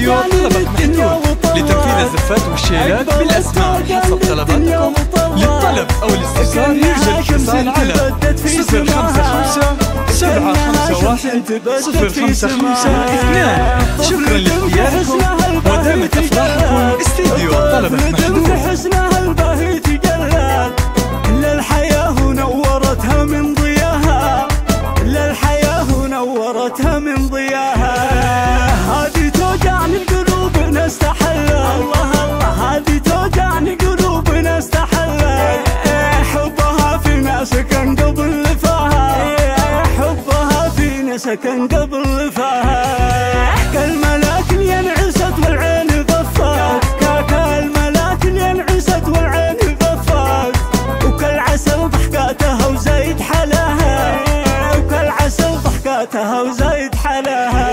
الاستوديو طلبك محدود لتنفيذ الزفات والشيلات بالأسماء حسب طلباتكم. للطلب أو الاستفسار يرجى الاتصال على 055 751 0552. شكرا لاختياركم ودامت أفراحكم. استوديو طلبك محدود. حسنها الباهي تجلى للحياة ونورتها من ضياها، للحياة ونورتها من ضياها. هذه توجعني القلوب نستحلى، الله الله هذه توجعني قلوبنا استحلى. حبها فينا سكن قبل لفاها، حبها فينا سكن قبل لفاها. كالملاك ينعست والعين غفات، كالملاك ينعست والعين غفات. وكالعسل ضحكاتها وزايد حلاها، وكالعسل ضحكاتها وزايد حلاها.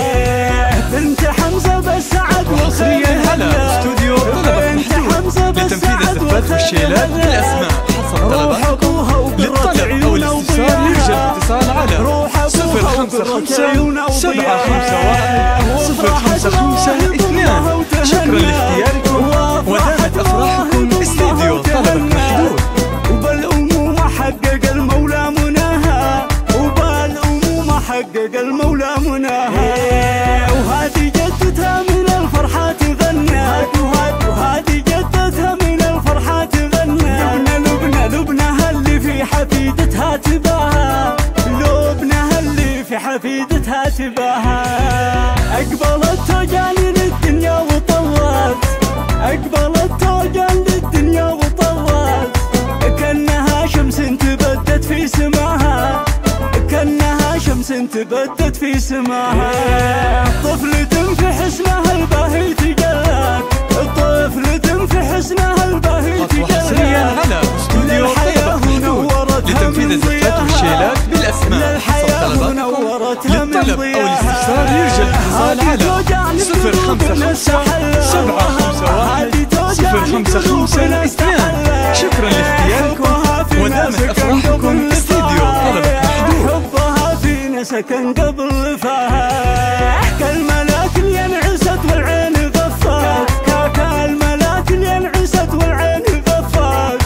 بنت حمزة بالسعد والخير هلا. استوديو طلبك محدود لتنفيذ الزفات والشيلات بالأسماء حسب طلباتكم. للطلب أو الاستفسار يرجى الاتصال على 055 751 0552. شكرا لاختياركم ودامت أفراحكم. استوديو طلبك محدود. وبالأمومة حقق المولى مناها، وبالأمومة حقق المولى مناها. وهذه جدتها من الفرحة تغنت، وهذه جدتها من الفرحة تغنت. لبنها اللي في حفيدتها تباها، لبنها اللي في حفيدتها تباها. أقبلت توجعني للدنيا وطوت، أقبلت توجعني للدنيا وطوت. كأنها شمس تبدت في سماها، كأنها شمس تبدت في سماها. طفلة في حسنها الباهي تجلت، طفلة في حسنها الباهي تجلت. على استوديو طلبك محدود لتنفيذ الزفات والشيلات بالأسماء حسب طلباتكم. للطلب أو الاستفسار يرجى الاتصال على 055 751 0552. شكرا لاختياركم ودامت أفراحكم. استوديو طلبك محدود. حبها فينا سكن قبل لفاها. كالملاك ينعست والعين غفات، كالملاك ينعست والعين غفات.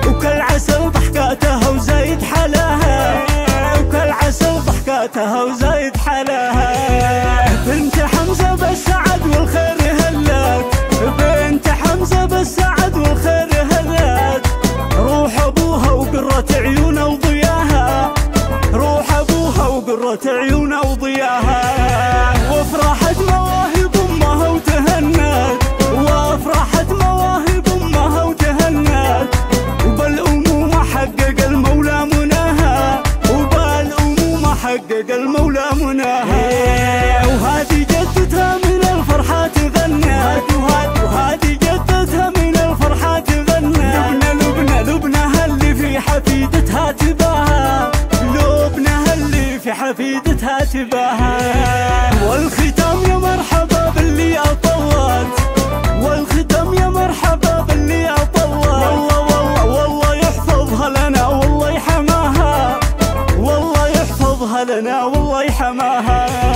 وكالعسل ضحكاتها وزايد حلاها، وكالعسل ضحكاتها وزايد حلاها. بنت حمزة بالسعد والخير هلات، بنت حمزة بالسعد والخير هلات. روح أبوها وقرة عيونه وضياها، روح أبوها وقرة عيونه وضياها. وافرحت مواهب أمها وتهنت، وافرحت مواهب أمها وتهنت. وبالأمومة حقق المولى مناها، وبالأمومة حقق المولى مناها. وهذه جدتها من الفرحة تغنت، وهذه جدتها من الفرحة تغنت. لبنها اللي في حفيدتها تباها، لبنها اللي في حفيدتها تباها. والختام يا مرحبا باللي أطوت، والختام يا مرحبا باللي أطوت. والله والله يحفظها لنا والله يحماها، والله يحفظها لنا والله يحماها.